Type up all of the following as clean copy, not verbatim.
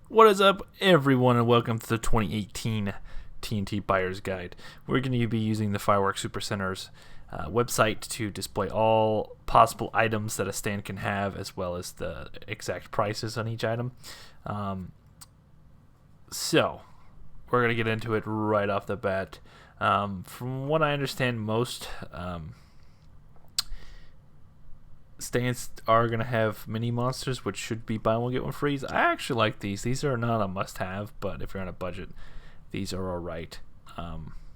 What is up, everyone, and welcome to the 2018 TNT Buyer's Guide. We're going to be using the Fireworks Supercenter's website to display all possible items that a stand can have, as well as the exact prices on each item. So, we're going to get into it right off the bat. From what I understand, most stands are going to have mini monsters, which should be buy one get one free. I actually like these. These are not a must-have, but if you're on a budget, these are all right.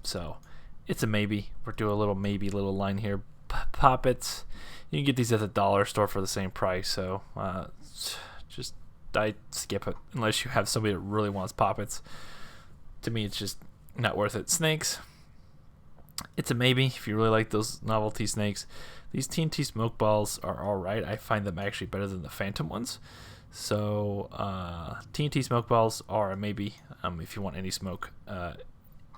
So it's a maybe. We're doing a little line here. Poppets, you can get these at the dollar store for the same price. So just I skip it unless you have somebody that really wants poppets. To me, it's just not worth it. Snakes, it's a maybe if you really like those novelty snakes. These TNT smoke balls are alright. I find them actually better than the Phantom ones. So TNT smoke balls are a maybe if you want any smoke.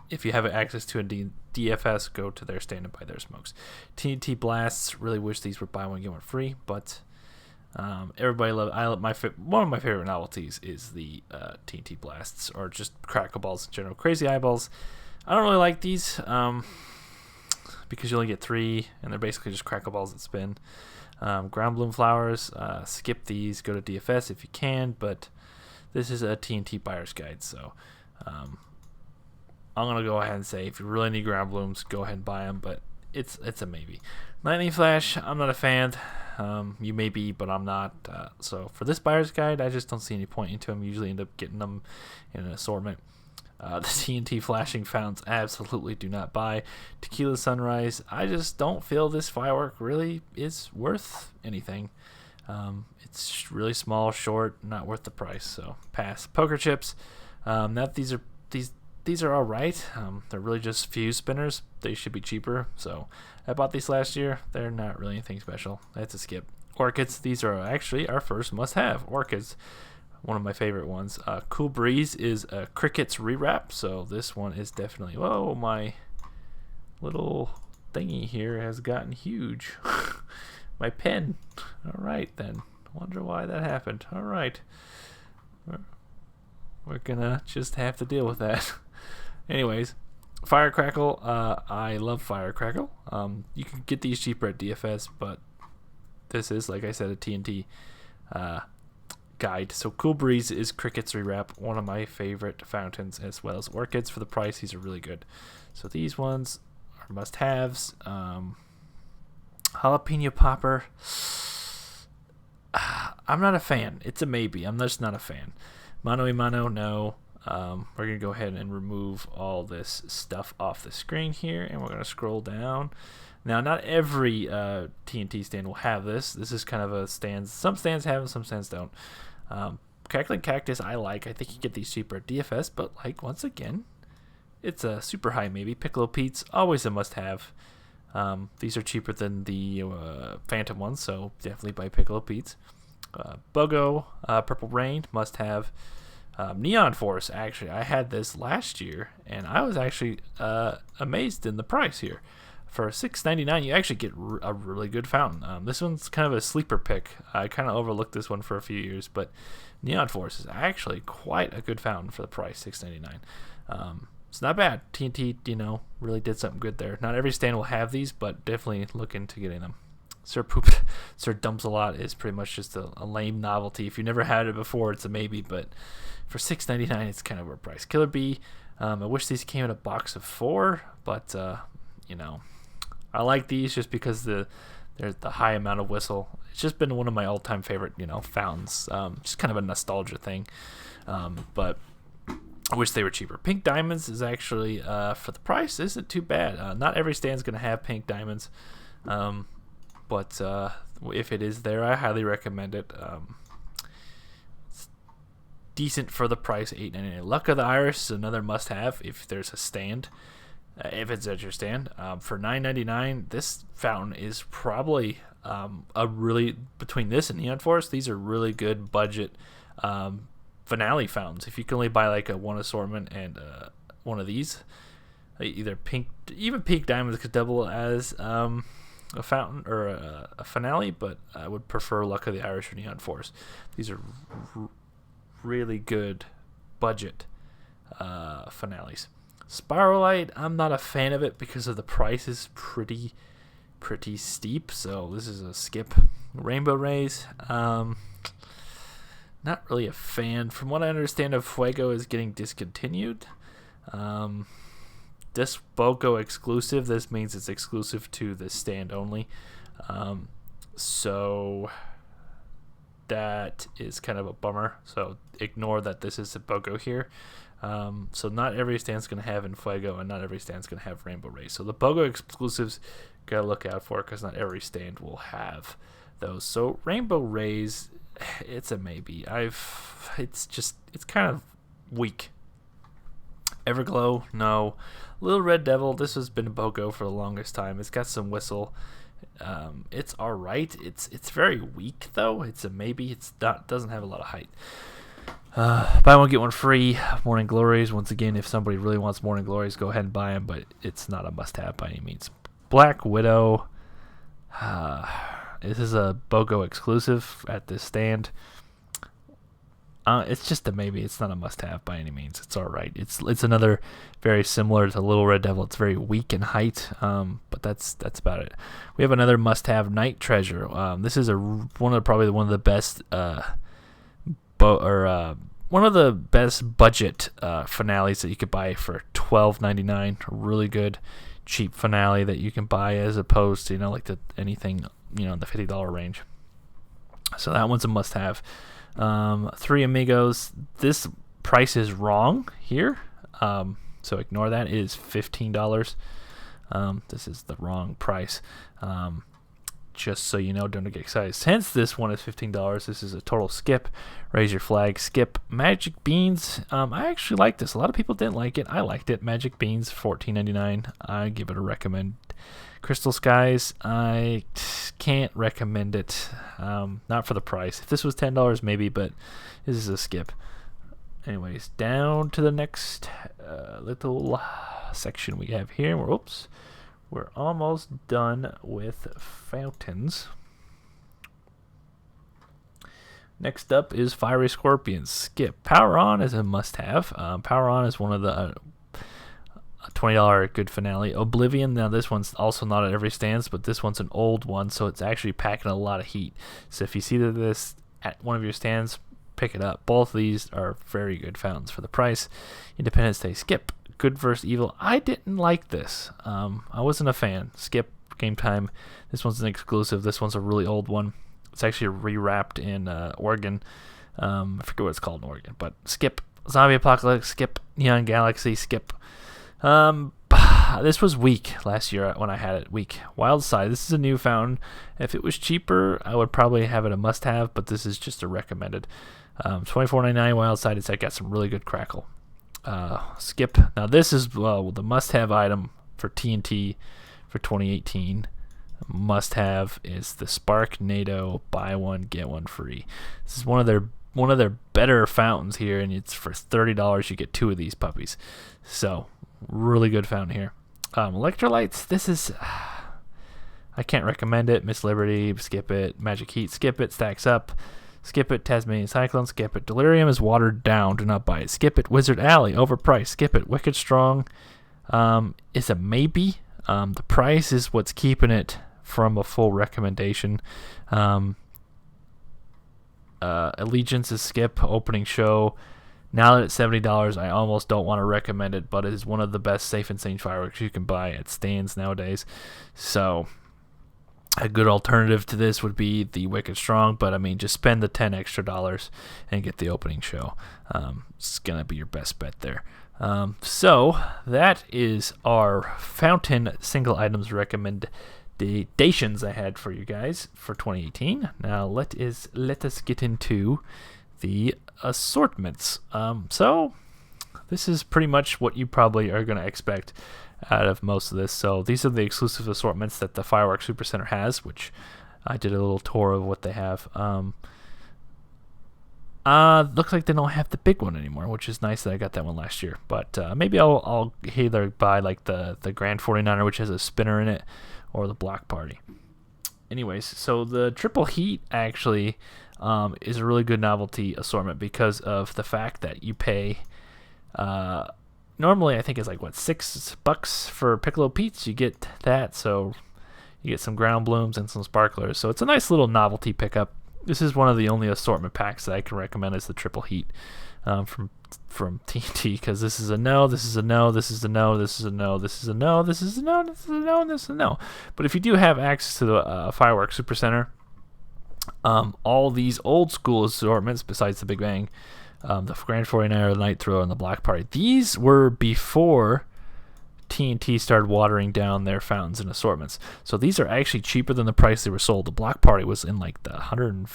If you have access to a DFS, go to their stand and buy their smokes. TNT blasts, really wish these were buy one get one free, but everybody one of my favorite novelties is the TNT blasts, or just crackle balls in general. Crazy eyeballs, I don't really like these. Because you only get 3, and they're basically just crackle balls that spin. Ground bloom flowers, skip these, go to DFS if you can, but this is a TNT buyer's guide, so I'm going to go ahead and say if you really need ground blooms, go ahead and buy them, but it's a maybe. Lightning flash, I'm not a fan. You may be, but I'm not. So for this buyer's guide, I just don't see any point into them. Usually end up getting them in an assortment. The TNT flashing fountains, absolutely do not buy. Tequila Sunrise, I just don't feel this firework really is worth anything. It's really small, short, not worth the price, so pass. Poker chips, these are all right. They're really just fuse spinners. They should be cheaper. So I bought these last year. They're not really anything special. That's a skip. Orchids, these are actually our first must-have. Orchids, one of my favorite ones. Cool Breeze is a Cricket's rewrap, so this one is definitely... Whoa, my little thingy here has gotten huge. My pen. All right, then. Wonder why that happened. All right. We're gonna just have to deal with that. Anyways, Firecrackle. I love Firecrackle. You can get these cheaper at DFS, but this is, like I said, a TNT guide. So Cool Breeze is Cricket's rewrap, one of my favorite fountains, as well as Orchids. For the price, these are really good. So these ones are must-haves. Jalapeno Popper, I'm not a fan. It's a maybe. I'm just not a fan. Mano a mano, no. We're going to go ahead and remove all this stuff off the screen here, and we're going to scroll down. Now, not every TNT stand will have this. This is kind of a stand. Some stands have it, some stands don't. Cackling Cactus, I like. I think you get these cheaper at DFS, but once again, it's a super high maybe. Piccolo Pete's, always a must-have. These are cheaper than the Phantom ones, so definitely buy Piccolo Pete's. Bogo, Purple Rain, must-have. Neon Force, actually, I had this last year, and I was actually amazed in the price here. For $6.99, you actually get a really good fountain. This one's kind of a sleeper pick. I kind of overlooked this one for a few years, but Neon Force is actually quite a good fountain for the price, $6.99. It's not bad. TNT, really did something good there. Not every stand will have these, but definitely look into getting them. Sir Dumps a Lot is pretty much just a lame novelty. If you never had it before, it's a maybe, but for $6.99, it's kind of overpriced. Killer Bee, I wish these came in a box of 4, but I like these just because there's the high amount of whistle. It's just been one of my all-time favorite, fountains. Just kind of a nostalgia thing. But I wish they were cheaper. Pink Diamonds is actually, for the price, isn't too bad. Not every stand's going to have pink diamonds. But if it is there, I highly recommend it. It's decent for the price, $8.99. Luck of the Iris is another must-have if there's a stand. If it's at your stand, for $9.99, this fountain is probably between this and Neon Forest, these are really good budget finale fountains. If you can only buy a one assortment and one of these, either pink diamonds could double as a fountain or a finale, but I would prefer Luck of the Irish or Neon Forest. These are really good budget finales. Spiralite, I'm not a fan of it because of the price is pretty steep, so this is a skip. Rainbow Rays, not really a fan. From what I understand, of Fuego is getting discontinued. This BOGO exclusive. This means it's exclusive to the stand only. So that is kind of a bummer. So ignore that this is a BOGO here. So not every stand's going to have Fuego, and not every stand's going to have Rainbow Rays. So the BOGO exclusives, got to look out for, because not every stand will have those. So Rainbow Rays, it's a maybe. It's kind of weak. Everglow, no. Little Red Devil, this has been a BOGO for the longest time. It's got some whistle. It's all right. It's very weak though. It's a maybe. Doesn't have a lot of height. Buy one get one free. Morning Glories. Once again, if somebody really wants Morning Glories, go ahead and buy them. But it's not a must-have by any means. Black Widow. This is a BOGO exclusive at this stand. It's just a maybe. It's not a must-have by any means. It's all right. It's another very similar to Little Red Devil. It's very weak in height, but that's about it. We have another must-have, Night Treasure. This is probably one of the best one of the best budget finales that you could buy for $12.99. Really good, cheap finale that you can buy, as opposed to anything in the $50 range. So that one's a must-have. Three Amigos. This price is wrong here, so ignore that. It is $15. This is the wrong price. Just so you know, don't get excited. Since this one is $15, this is a total skip. Raise your flag, skip. Magic Beans. I actually like this. A lot of people didn't like it. I liked it. Magic Beans, $14.99. I give it a recommend. Crystal Skies, I can't recommend it. Not for the price. If this was $10, maybe, but this is a skip. Anyways, down to the next little section we have here. We're almost done with fountains. Next up is Fiery Scorpions. Skip. Power On is a must-have. Power On is one of the $20 good finale. Oblivion, now this one's also not at every stands, but this one's an old one, so it's actually packing a lot of heat. So if you see this at one of your stands, pick it up. Both of these are very good fountains for the price. Independence Day. Skip. Good vs. Evil. I didn't like this. I wasn't a fan. Skip. Game Time. This one's an exclusive. This one's a really old one. It's actually rewrapped in Oregon. I forget what it's called in Oregon, but skip. Zombie Apocalypse. Skip. Neon Galaxy. Skip. This was weak last year when I had it. Weak. Wild Side. This is a new fountain. If it was cheaper, I would probably have it a must-have, but this is just a recommended. $24.99 Wild Side. It's got some really good crackle. Skip. Now this is the must-have item for TNT for 2018. Must-have is the Spark NATO buy one get one free. This is one of their better fountains here, and it's for $30 you get two of these puppies. So really good fountain here. Electrolytes. This is I can't recommend it. Miss Liberty. Skip it. Magic Heat. Skip it. Stacks Up. Skip it. Tasmanian Cyclone. Skip it. Delirium is watered down. Do not buy it. Skip it. Wizard Alley. Overpriced. Skip it. Wicked Strong is a maybe. The price is what's keeping it from a full recommendation. Allegiance is skip. Opening show. Now that it's $70, I almost don't want to recommend it, but it is one of the best Safe and Sane fireworks you can buy at stands nowadays. So a good alternative to this would be the Wicked Strong, but I mean, just spend the $10 extra and get the opening show. It's going to be your best bet there. So that is our fountain single items recommendations I had for you guys for 2018. Now let us get into the assortments. So this is pretty much what you probably are going to expect out of most of this. So these are the exclusive assortments that the Fireworks Supercenter has, which I did a little tour of what they have. Looks like they don't have the big one anymore, which is nice that I got that one last year. But maybe I'll either buy like the Grand 49er, which has a spinner in it, or the Block Party. Anyways, so the Triple Heat actually is a really good novelty assortment because of the fact that you pay. Normally, I think it's like what, $6 for Piccolo Pete's. You get that, so you get some ground blooms and some sparklers. So it's a nice little novelty pickup. This is one of the only assortment packs that I can recommend as the triple heat from TNT, because this is a no, this is a no, this is a no, this is a no, this is a no, this is a no, this is a no, and this is a no. But if you do have access to the Fireworks Supercenter, all these old school assortments besides the Big Bang, the Grand 49er, the Night Thrower, and the Black Party, these were before TNT started watering down their fountains and assortments. So these are actually cheaper than the price they were sold. The Black Party was in like the $150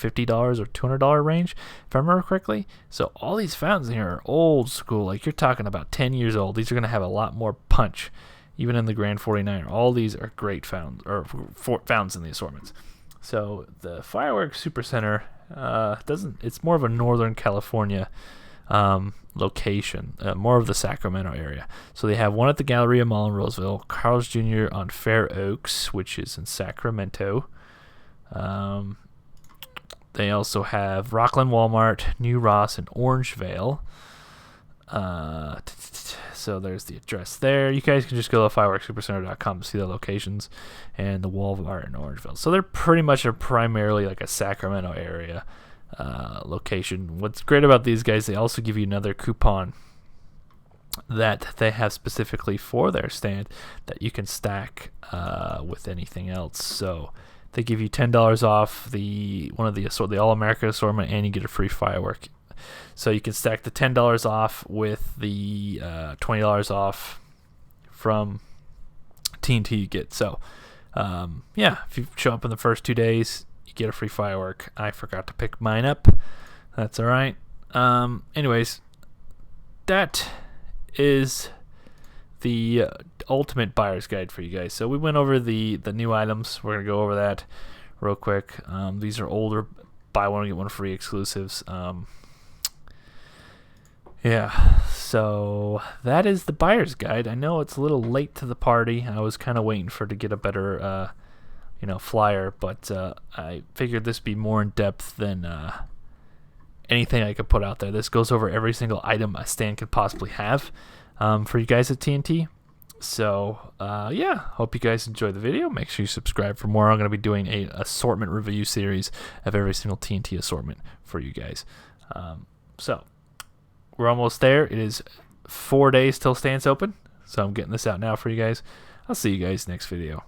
or $200 range, if I remember correctly. So all these fountains here are old school. Like, you're talking about 10 years old. These are going to have a lot more punch, even in the Grand 49er. All these are great fountains, or fountains in the assortments. So the Fireworks Supercenter it's more of a Northern California location, more of the Sacramento area. So they have one at the Galleria Mall in Roseville, Carl's Jr. on Fair Oaks, which is in Sacramento. They also have Rockland Walmart, New Ross, and Orangevale. So there's the address there. You guys can just go to fireworkssupercenter.com to see the locations, and the Walmart in Orangeville. So they're pretty much primarily like a Sacramento area location. What's great about these guys, they also give you another coupon that they have specifically for their stand that you can stack with anything else. So they give you $10 off the All-American assortment, and you get a free firework. So you can stack the $10 off with the $20 off from TNT you get. So if you show up in the first 2 days, you get a free firework. I forgot to pick mine up. That's all right. Anyways, that is the ultimate buyer's guide for you guys. So we went over the new items. We're going to go over that real quick. These are older buy one get one free exclusives. So that is the buyer's guide. I know it's a little late to the party. I was kind of waiting for it to get a better flyer, but I figured this would be more in depth than anything I could put out there. This goes over every single item a stand could possibly have for you guys at TNT. So hope you guys enjoy the video. Make sure you subscribe for more. I'm going to be doing a assortment review series of every single TNT assortment for you guys. So we're almost there. It is 4 days till stands open, so I'm getting this out now for you guys. I'll see you guys next video.